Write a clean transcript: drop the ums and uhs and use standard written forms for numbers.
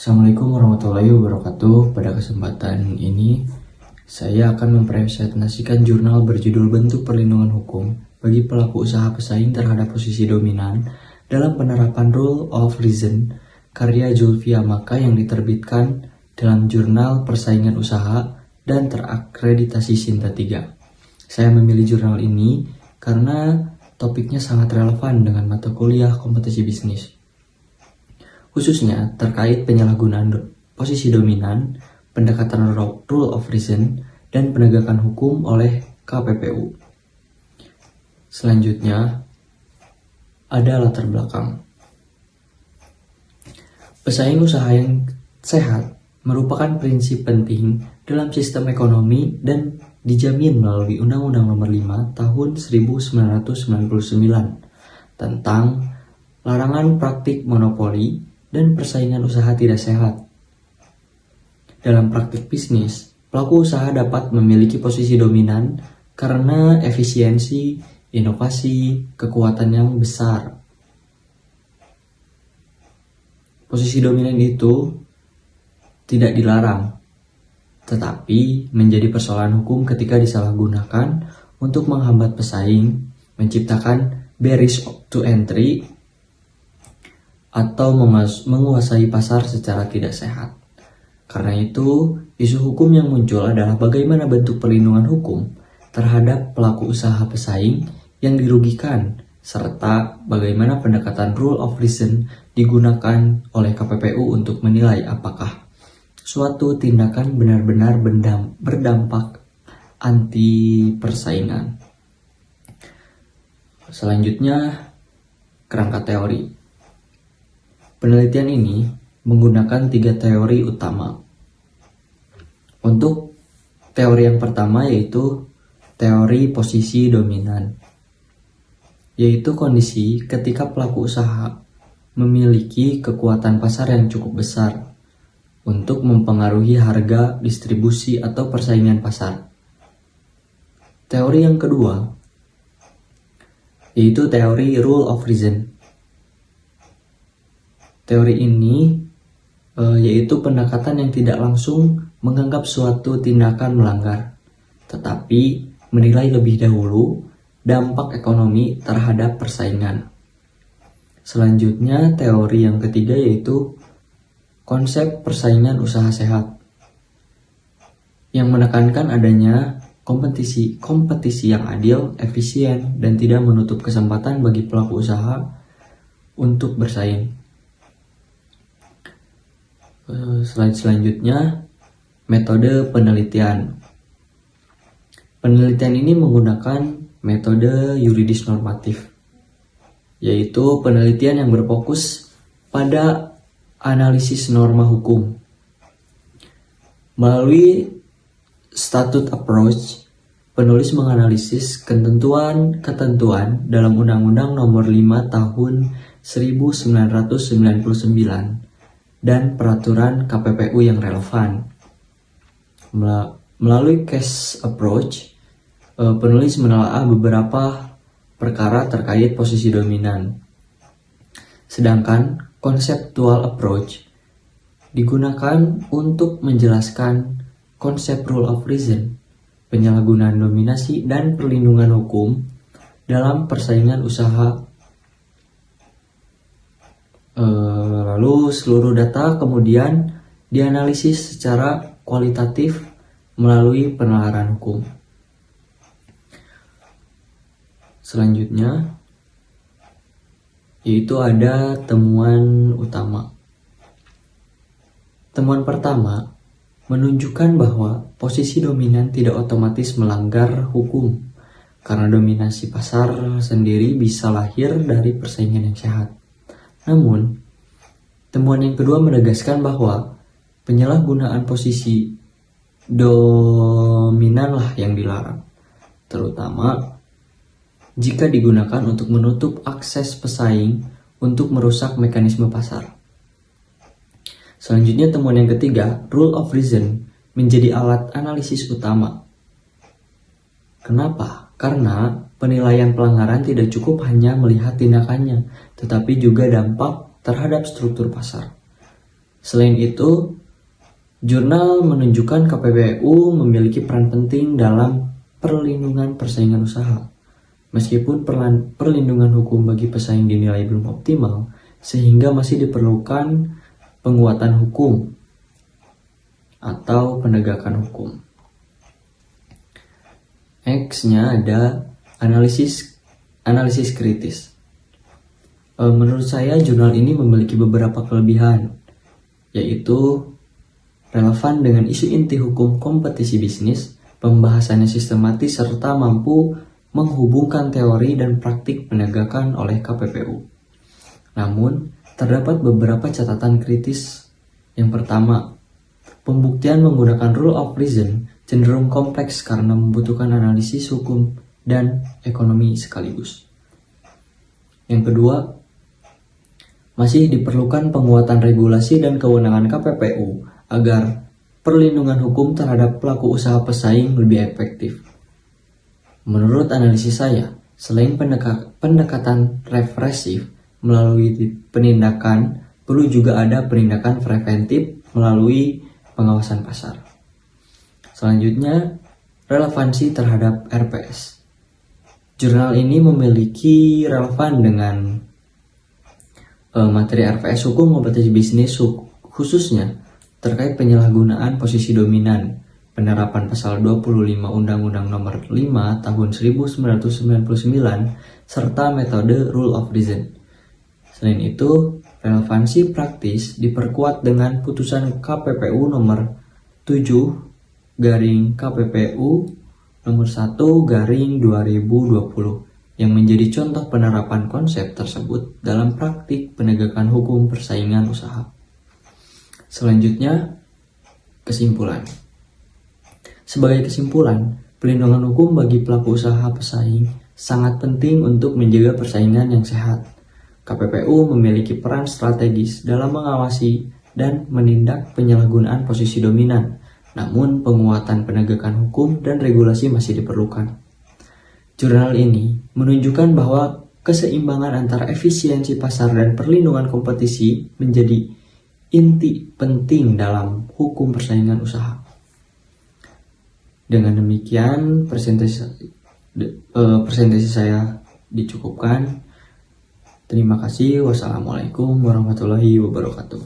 Assalamualaikum warahmatullahi wabarakatuh. Pada kesempatan ini, saya akan mempresentasikan jurnal berjudul Bentuk Perlindungan Hukum bagi pelaku usaha pesaing terhadap posisi dominan dalam penerapan Rule of Reason karya Zulfi Amaka yang diterbitkan dalam Jurnal Persaingan Usaha dan terakreditasi Sinta 3. Saya memilih jurnal ini karena topiknya sangat relevan dengan mata kuliah kompetisi bisnis, khususnya terkait penyalahgunaan posisi dominan, pendekatan Rule of Reason, dan penegakan hukum oleh KPPU. Selanjutnya, ada latar belakang. Pesaing usaha yang sehat merupakan prinsip penting dalam sistem ekonomi dan dijamin melalui Undang-Undang Nomor 5 Tahun 1999 tentang larangan praktik monopoli dan persaingan usaha tidak sehat. Dalam praktik bisnis, pelaku usaha dapat memiliki posisi dominan karena efisiensi, inovasi, kekuatan yang besar. Posisi dominan itu tidak dilarang, tetapi menjadi persoalan hukum ketika disalahgunakan untuk menghambat pesaing, menciptakan barriers to entry, atau menguasai pasar secara tidak sehat. Karena itu, isu hukum yang muncul adalah bagaimana bentuk perlindungan hukum terhadap pelaku usaha pesaing yang dirugikan, serta bagaimana pendekatan Rule of Reason digunakan oleh KPPU untuk menilai apakah suatu tindakan benar-benar berdampak anti persaingan. Selanjutnya, kerangka teori. Penelitian ini menggunakan 3 teori utama. Untuk teori yang pertama yaitu teori posisi dominan, yaitu kondisi ketika pelaku usaha memiliki kekuatan pasar yang cukup besar untuk mempengaruhi harga, distribusi, atau persaingan pasar. Teori yang kedua yaitu teori Rule of Reason. Teori ini yaitu pendekatan yang tidak langsung menganggap suatu tindakan melanggar, tetapi menilai lebih dahulu dampak ekonomi terhadap persaingan. Selanjutnya, teori yang ketiga yaitu konsep persaingan usaha sehat, yang menekankan adanya kompetisi yang adil, efisien, dan tidak menutup kesempatan bagi pelaku usaha untuk bersaing. Selanjutnya, metode penelitian. Penelitian ini menggunakan metode yuridis normatif, yaitu penelitian yang berfokus pada analisis norma hukum. Melalui statute approach, penulis menganalisis ketentuan dalam Undang-Undang Nomor 5 Tahun 1999 dan peraturan KPPU yang relevan. Melalui case approach, penulis menelaah beberapa perkara terkait posisi dominan. Sedangkan conceptual approach digunakan untuk menjelaskan konsep Rule of Reason, penyalahgunaan dominasi, dan perlindungan hukum dalam persaingan usaha. Lalu seluruh data kemudian dianalisis secara kualitatif melalui penalaran hukum. Selanjutnya, yaitu ada temuan utama. Temuan pertama menunjukkan bahwa posisi dominan tidak otomatis melanggar hukum, karena dominasi pasar sendiri bisa lahir dari persaingan yang sehat. Namun, temuan yang kedua menegaskan bahwa penyalahgunaan posisi dominanlah yang dilarang, terutama jika digunakan untuk menutup akses pesaing untuk merusak mekanisme pasar. Selanjutnya, temuan yang ketiga, Rule of Reason menjadi alat analisis utama. Kenapa? Karena penilaian pelanggaran tidak cukup hanya melihat tindakannya, tetapi juga dampak terhadap struktur pasar. Selain itu, jurnal menunjukkan KPPU memiliki peran penting dalam perlindungan persaingan usaha. Meskipun perlindungan hukum bagi pesaing dinilai belum optimal, sehingga masih diperlukan penguatan hukum atau penegakan hukum. X-nya ada analisis kritis. Menurut saya jurnal ini memiliki beberapa kelebihan, yaitu relevan dengan isu inti hukum kompetisi bisnis, pembahasannya sistematis serta mampu menghubungkan teori dan praktik penegakan oleh KPPU. Namun, terdapat beberapa catatan kritis. Yang pertama, pembuktian menggunakan rule of reason cenderung kompleks karena membutuhkan analisis hukum dan ekonomi sekaligus. Yang kedua, masih diperlukan penguatan regulasi dan kewenangan KPPU agar perlindungan hukum terhadap pelaku usaha pesaing lebih efektif. Menurut analisis saya, selain pendekatan represif melalui penindakan, perlu juga ada penindakan preventif melalui pengawasan pasar. Selanjutnya, relevansi terhadap RPS. Jurnal ini memiliki relevan dengan materi RPS hukum kompetisi bisnis, khususnya terkait penyalahgunaan posisi dominan, penerapan pasal 25 Undang-Undang Nomor 5 Tahun 1999, serta metode rule of reason. Selain itu, relevansi praktis diperkuat dengan putusan KPPU nomor 7 garing KPPU nomor 1 garing 2020 yang menjadi contoh penerapan konsep tersebut dalam praktik penegakan hukum persaingan usaha. Selanjutnya, kesimpulan. Sebagai kesimpulan, pelindungan hukum bagi pelaku usaha pesaing sangat penting untuk menjaga persaingan yang sehat. KPPU memiliki peran strategis dalam mengawasi dan menindak penyalahgunaan posisi dominan. Namun, penguatan penegakan hukum dan regulasi masih diperlukan. Jurnal ini menunjukkan bahwa keseimbangan antara efisiensi pasar dan perlindungan kompetisi menjadi inti penting dalam hukum persaingan usaha. Dengan demikian, presentasi saya dicukupkan. Terima kasih. Wassalamualaikum warahmatullahi wabarakatuh.